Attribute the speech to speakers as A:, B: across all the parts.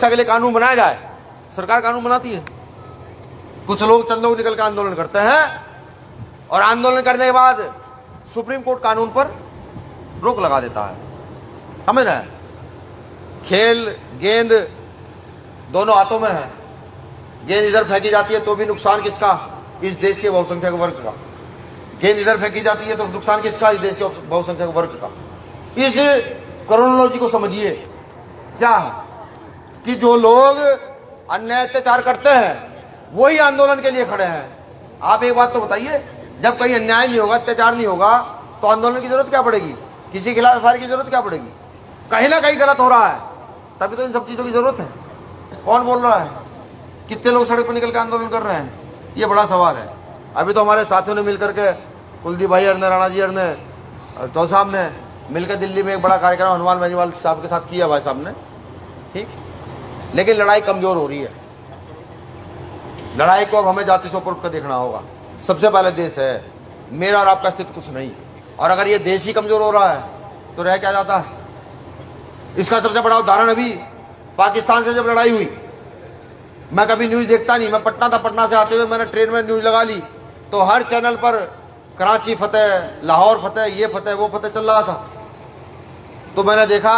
A: के लिए कानून बनाया जाए, सरकार कानून बनाती है। कुछ लोग, चंद लोग निकल के आंदोलन करते हैं और आंदोलन करने के बाद सुप्रीम कोर्ट कानून पर रोक लगा देता है। समझ रहे हैं? खेल गेंद दोनों हाथों में है। गेंद इधर फेंकी जाती है तो भी नुकसान किसका? इस देश के बहुसंख्यक वर्ग का। गेंद इधर फेंकी जाती है तो नुकसान किसका? इस देश के बहुसंख्यक वर्ग का। इस क्रोनोलॉजी को समझिए। क्या कि जो लोग अन्याय अत्याचार करते हैं वही आंदोलन के लिए खड़े हैं। आप एक बात तो बताइए, जब कहीं अन्याय नहीं होगा, अत्याचार नहीं होगा, तो आंदोलन की जरूरत क्या पड़ेगी? किसी के खिलाफ एफआईआर की जरूरत क्या पड़ेगी? कहीं ना कहीं गलत हो रहा है, तभी तो इन सब चीजों की जरूरत है। कौन बोल रहा है? कितने लोग सड़क पर निकल के आंदोलन कर रहे हैं? ये बड़ा सवाल है। अभी तो हमारे साथियों ने मिलकर के, कुलदीप भाई ने, राणा जी ने, चौ साहब ने मिलकर दिल्ली में एक बड़ा कार्यक्रम हनुमान बेनीवाल साहब के साथ किया भाई साहब ने। ठीक, लेकिन लड़ाई कमजोर हो रही है। लड़ाई को अब हमें जाति से ऊपर उठकर देखना होगा। सबसे पहले देश है, मेरा और आपका अस्तित्व कुछ नहीं। और अगर ये देश ही कमजोर हो रहा है तो रह क्या जाता है? इसका सबसे बड़ा उदाहरण अभी पाकिस्तान से जब लड़ाई हुई, मैं कभी न्यूज देखता नहीं, मैं पटना था, पटना से आते हुए मैंने ट्रेन में न्यूज लगा ली तो हर चैनल पर कराची फतेह, लाहौर फतेह, ये फतेह, वो फतेह चल रहा था। तो मैंने देखा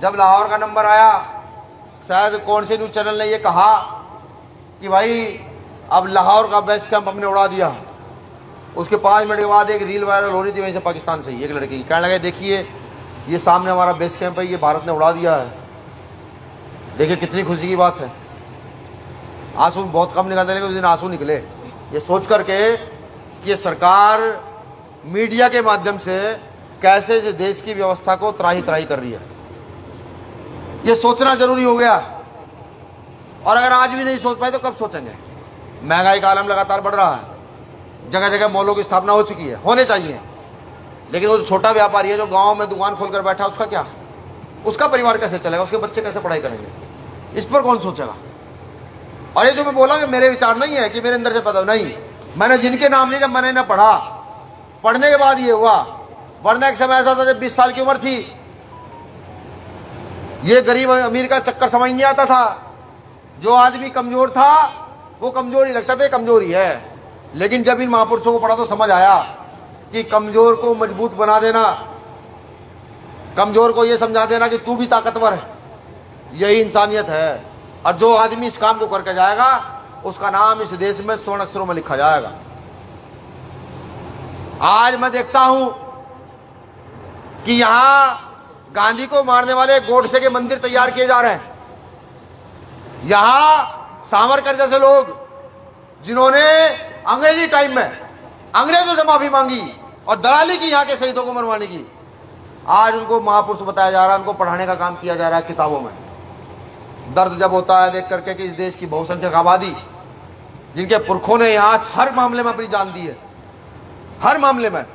A: जब लाहौर का नंबर आया, शायद कौन से न्यूज चैनल ने ये कहा कि भाई अब लाहौर का बेस कैंप हमने उड़ा दिया। उसके 5 मिनट के बाद एक रील वायरल हो रही थी वहीं से पाकिस्तान से, एक लड़की कहने लगे देखिए ये सामने हमारा बेस कैंप है, ये भारत ने उड़ा दिया है। देखिए कितनी खुशी की बात है। आंसू बहुत कम निकलते लेकिन उस दिन आंसू निकले, ये सोच करके कि ये सरकार मीडिया के माध्यम से कैसे इस देश की व्यवस्था को त्राही त्राही कर रही है, ये सोचना जरूरी हो गया। और अगर आज भी नहीं सोच पाए तो कब सोचेंगे? महंगाई का आलम लगातार बढ़ रहा है, जगह जगह मॉलों की स्थापना हो चुकी है, होने चाहिए, लेकिन वो जो छोटा व्यापारी है जो गांव में दुकान खोलकर बैठा, उसका क्या? उसका परिवार कैसे चलेगा? उसके बच्चे कैसे पढ़ाई करेंगे? इस पर कौन सोचेगा? और ये जो मैं बोला कि मेरे विचार नहीं है कि मेरे अंदर से पता नहीं, मैंने जिनके नाम लिए, जब मैंने ना पढ़ा, पढ़ने के बाद ये हुआ। वरना एक समय ऐसा था जब 20 साल की उम्र थी, ये गरीब अमीर का चक्कर समझ नहीं आता था। जो आदमी कमजोर था वो कमजोर ही लगता था, कमजोरी है। लेकिन जब इन महापुरुषों को पढ़ा तो समझ आया कि कमजोर को मजबूत बना देना, कमजोर को यह समझा देना कि तू भी ताकतवर है, यही इंसानियत है। और जो आदमी इस काम को करके जाएगा उसका नाम इस देश में स्वर्ण अक्षरों में लिखा जाएगा। आज मैं देखता हूं कि यहां गांधी को मारने वाले गोडसे के मंदिर तैयार किए जा रहे हैं। यहां सावरकर जैसे लोग जिन्होंने अंग्रेजी टाइम में अंग्रेजों से माफी मांगी और दलाली की यहां के शहीदों को मरवाने की, आज उनको महापुरुष बताया जा रहा है, उनको पढ़ाने का काम किया जा रहा है किताबों में। दर्द जब होता है देख करके कि इस देश की बहुसंख्यक आबादी, जिनके पुरखों ने यहां हर मामले में अपनी जान दी है, हर मामले में,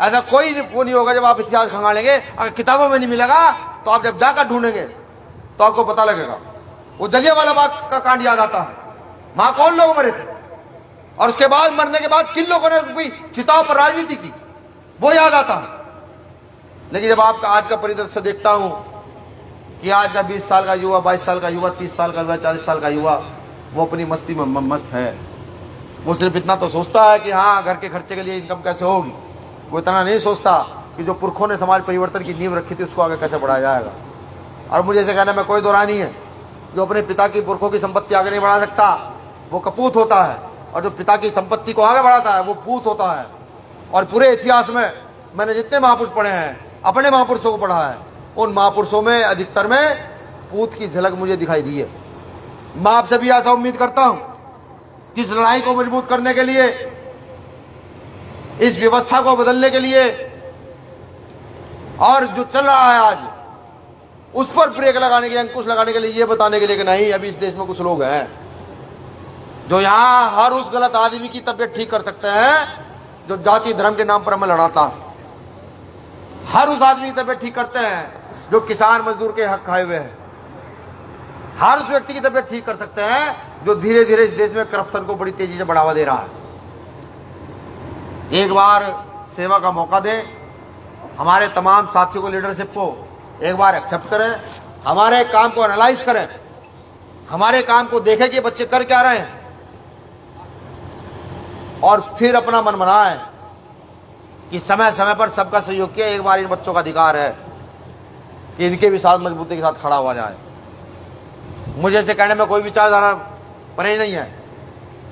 A: ऐसा कोई वो नहीं होगा। जब आप इतिहास खंगालेंगे, अगर किताबों में नहीं मिलेगा तो आप जब जाकर ढूंढेंगे तो आपको पता लगेगा। वो जलियांवाला बाग का कांड याद आता है, वहां कौन लोग मरे थे, और उसके बाद मरने के बाद किन लोगों ने चिताओं पर राजनीति की, वो याद आता है। लेकिन जब आपका आज का परिदृश्य देखता हूं कि आज का 20 साल का युवा, 22 साल का युवा, 30 साल का युवा, 40 साल का युवा, वो अपनी मस्ती में मस्त है। वो सिर्फ इतना तो सोचता है कि हाँ घर के खर्चे के लिए इनकम कैसे होगी। वो इतना नहीं सोचता कि जो पुरखों ने समाज परिवर्तन की नींव रखी थी उसको आगे कैसे बढ़ाया जाएगा। और मुझे इसे कहने में कोई दो राय नहीं है, जो अपने पिता की पुरखों की संपत्ति आगे नहीं बढ़ा सकता वो कपूत होता है, और जो पिता की संपत्ति को आगे बढ़ाता है वो पूत होता है। और पूरे इतिहास में मैंने जितने महापुरुष पढ़े हैं, अपने महापुरुषों को पढ़ा है, उन महापुरुषों में अधिकतर में पूत की झलक मुझे दिखाई दी है। मैं आपसे भी ऐसा उम्मीद करता हूं कि इस लड़ाई को मजबूत करने के लिए, इस व्यवस्था को बदलने के लिए, और जो चल रहा है आज उस पर ब्रेक लगाने के लिए, अंकुश लगाने के लिए, ये बताने के लिए कि नहीं, अभी इस देश में कुछ लोग हैं जो यहां हर उस गलत आदमी की तबीयत ठीक कर सकते हैं जो जाति धर्म के नाम पर हमें लड़ाता है। हर उस आदमी की तबीयत ठीक करते हैं जो किसान मजदूर के हक खाए हुए हैं। हर उस व्यक्ति की तबीयत ठीक कर सकते हैं जो धीरे धीरे इस देश में करप्शन को बड़ी तेजी से बढ़ावा दे रहा है। एक बार सेवा का मौका दें, हमारे तमाम साथियों को, लीडरशिप को एक बार एक्सेप्ट करें, हमारे काम को एनालाइज करें हमारे काम को देखे कि बच्चे कर क्या रहे हैं और फिर अपना मन बनाए कि समय समय पर सबका सहयोग किया। एक बार इन बच्चों का अधिकार है कि इनके भी साथ मजबूती के साथ खड़ा हुआ जाए। मुझे ऐसे कहने में कोई विचारधारा परे नहीं है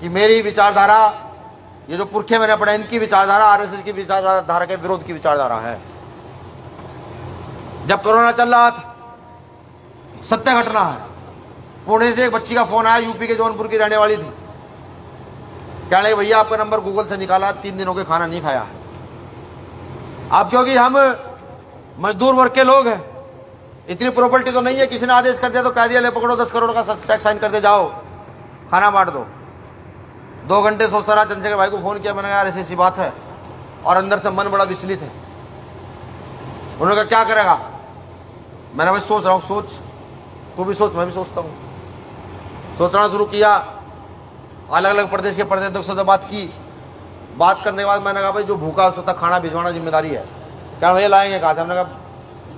A: कि मेरी विचारधारा, ये जो पुरखे मैंने पढ़े, इनकी विचारधारा आरएसएस की विचारधारा के विरोध की विचारधारा है। जब कोरोना चल रहा था, सत्य घटना है, पुणे से एक बच्ची का फोन आया, यूपी के जौनपुर की रहने वाली थी, कहने लगे भैया आपका नंबर गूगल से निकाला, 3 दिनों के खाना नहीं खाया है। अब क्योंकि हम मजदूर वर्ग के लोग हैं, इतनी प्रॉपर्टी तो नहीं है, किसी ने आदेश कर दिया तो कह दिया ले पकड़ो 10 करोड़ का टैक्स साइन करके जाओ, खाना बांट दो। 2 घंटे सोचता रहा, चंद्रशेखर भाई को फोन किया, मैंने कहा यार ऐसी बात है, और अंदर से मन बड़ा विचलित है। उन्होंने कहा क्या करेगा? मैंने भाई सोच रहा हूँ। सोच, तू भी सोच, मैं भी सोचता हूँ। सोचना शुरू किया, अलग अलग प्रदेश के प्रदेश से बात की। बात करने के बाद मैंने कहा भाई जो भूखा उसको तक खाना भिजवाना जिम्मेदारी है। क्या भैया लाएंगे? कहा था। हमने कहा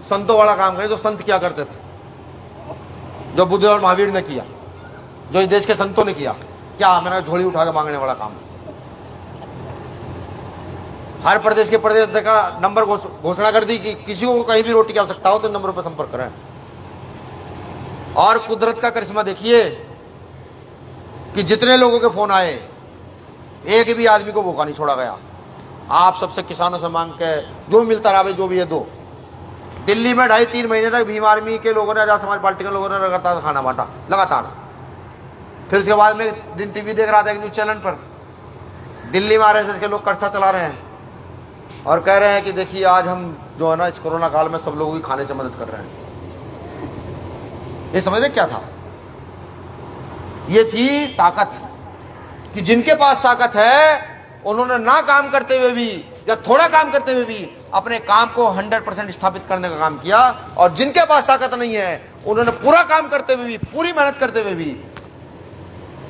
A: संतों वाला काम करें जो संत किया करते थे, जो बुद्ध और महावीर ने किया, जो इस देश के संतों ने किया। क्या? मैंने कहा झोली उठा के मांगने वाला काम। हर प्रदेश के प्रदेश का नंबर घोषणा कर दी कि किसी को कहीं भी रोटी की आवश्यकता हो तो नंबरों पर संपर्क करें। और कुदरत का करिश्मा देखिए कि जितने लोगों के फोन आए, एक भी आदमी को भूखा नहीं छोड़ा गया। आप सबसे किसानों से मांग के जो भी मिलता रहा भाई, जो भी है दो। दिल्ली में 2.5-3 महीने तक भीम आर्मी के लोगों ने, आजाद समाज पार्टी के लोगों ने लगातार खाना बांटा, लगातार। फिर उसके बाद में दिन टीवी देख रहा था एक न्यूज चैनल पर, दिल्ली में आरएसएस के लोग कर्चा चला रहे हैं और कह रहे हैं कि देखिए आज हम जो है ना इस कोरोना काल में सब लोगों की खाने से मदद कर रहे हैं। ये समझ रहे क्या था? ये थी ताकत कि जिनके पास ताकत है उन्होंने ना काम करते हुए भी या थोड़ा काम करते हुए भी अपने काम को 100% स्थापित करने का काम किया, और जिनके पास ताकत नहीं है उन्होंने पूरा काम करते हुए भी, पूरी मेहनत करते हुए भी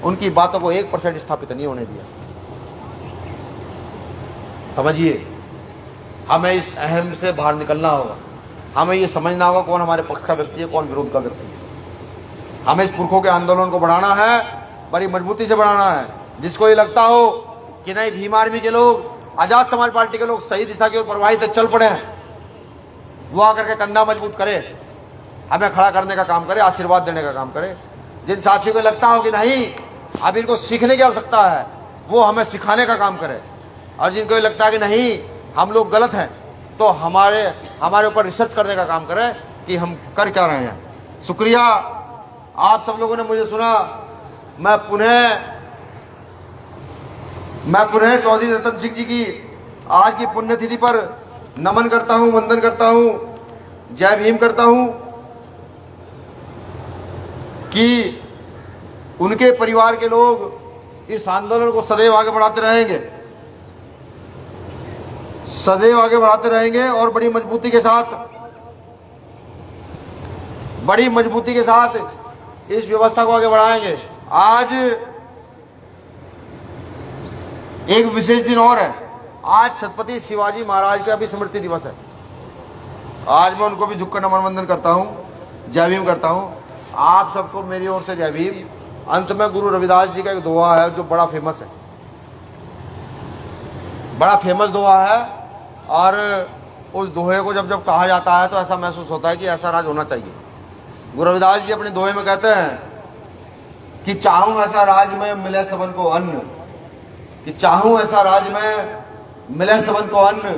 A: उनकी बातों को 1% स्थापित नहीं होने दिया। समझिए, हमें इस अहम से बाहर निकलना होगा। हमें ये समझना होगा कौन हमारे पक्ष का व्यक्ति है, कौन विरोध का व्यक्ति है। हमें इस पुरखों के आंदोलन को बढ़ाना है, बड़ी मजबूती से बढ़ाना है। जिसको ये लगता हो कि नहीं भीम आर्मी के लोग, आजाद समाज पार्टी के लोग सही दिशा की ओर प्रवाहित चल पड़े हैं, वो आकर के कंधा मजबूत करे, हमें खड़ा करने का काम करे, आशीर्वाद देने का काम करे। जिन साथियों को लगता हो कि नहीं अब इनको सीखने की आवश्यकता है, वो हमें सिखाने का काम करे। और जिनको ये लगता है कि नहीं हम लोग गलत हैं, तो हमारे ऊपर रिसर्च करने का काम करे कि हम कर क्या रहे हैं। शुक्रिया, आप सब लोगों ने मुझे सुना। मैं पुनः चौधरी रतन सिंह जी की आज की पुण्यतिथि पर नमन करता हूं, वंदन करता हूं, जय भीम करता हूं कि उनके परिवार के लोग इस आंदोलन को सदैव आगे बढ़ाते रहेंगे, सदैव आगे बढ़ाते रहेंगे और बड़ी मजबूती के साथ इस व्यवस्था को आगे बढ़ाएंगे। आज एक विशेष दिन और है, आज छत्रपति शिवाजी महाराज का भी स्मृति दिवस है। आज मैं उनको भी झुककर नमन वंदन करता हूं, जय भीम करता हूं। आप सबको मेरी ओर से जय भीम। अंत में गुरु रविदास जी का एक दोहा है जो बड़ा फेमस है, बड़ा फेमस दोहा है, और उस दोहे को जब कहा जाता है तो ऐसा महसूस होता है कि ऐसा राज होना चाहिए। गुरु रविदास जी अपने दोहे में कहते हैं कि चाहूं ऐसा राज में मिले सबन को अन्न, कि चाहूं ऐसा राज में मिले सबन को अन्न,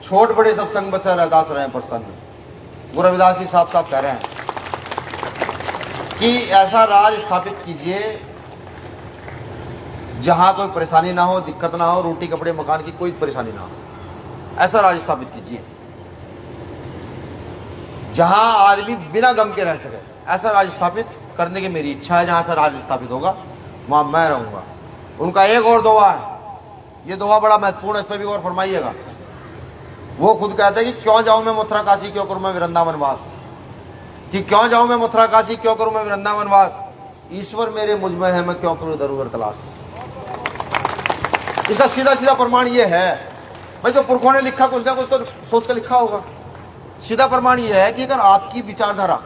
A: छोट बड़े सब संग बसे रैदास रहे प्रसन्न। गुरु रविदास जी साफ साफ कह रहे हैं कि ऐसा राज स्थापित कीजिए जहां कोई परेशानी ना हो, दिक्कत ना हो, रोटी कपड़े मकान की कोई परेशानी ना हो। ऐसा राज स्थापित कीजिए जहां आदमी बिना गम के रह सके। ऐसा राज स्थापित करने की मेरी इच्छा है। जहां ऐसा राज स्थापित होगा वहां मैं रहूंगा। उनका एक और दोहा है, ये दोहा बड़ा महत्वपूर्ण है, इस पर भी गौर फरमाइएगा। वो खुद कहते हैं कि क्यों जाऊं मैं मथुरा काशी, क्यों करूं मैं वृंदावन वास, कि क्यों जाऊं मैं मथुरा काशी, क्यों करूं मैं वृंदावन वास, ईश्वर मेरे मुझ में है, मैं क्यों करूं इधर उधर तलाश। इसका सीधा सीधा प्रमाण ये है भाई, जो पुरखों ने लिखा कुछ ना कुछ तो सोच कर लिखा होगा। सीधा प्रमाण ये है कि अगर आपकी विचारधारा,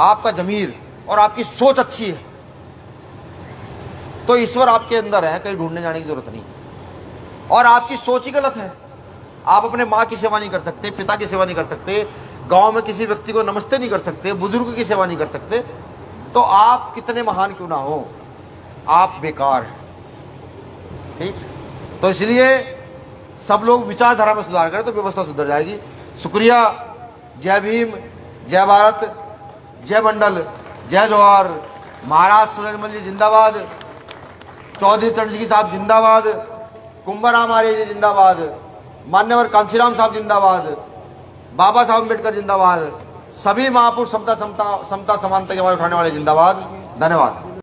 A: आपका जमीर और आपकी सोच अच्छी है तो ईश्वर आपके अंदर है, कहीं ढूंढने जाने की जरूरत नहीं। और आपकी सोच ही गलत है, आप अपने माँ की सेवा नहीं कर सकते, पिता की सेवा नहीं कर सकते, गांव में किसी व्यक्ति को नमस्ते नहीं कर सकते, बुजुर्ग की सेवा नहीं कर सकते, तो आप कितने महान क्यों ना हो, आप बेकार हैं। ठीक, तो इसलिए सब लोग विचारधारा में सुधार करें तो व्यवस्था सुधर जाएगी। शुक्रिया। जय भीम, जय भारत, जय मंडल, जय जवाहर। महाराज सुरेंद्र जी जिंदाबाद, चौधरी चरण सिंह साहब जिंदाबाद, कुंभराम आर्य जी जिंदाबाद, मान्यवर कांशीराम साहब जिंदाबाद, बाबा साहब अम्बेडकर जिंदाबाद, सभी महापुरुष समता समानता की आवाज उठाने वाले जिंदाबाद। धन्यवाद।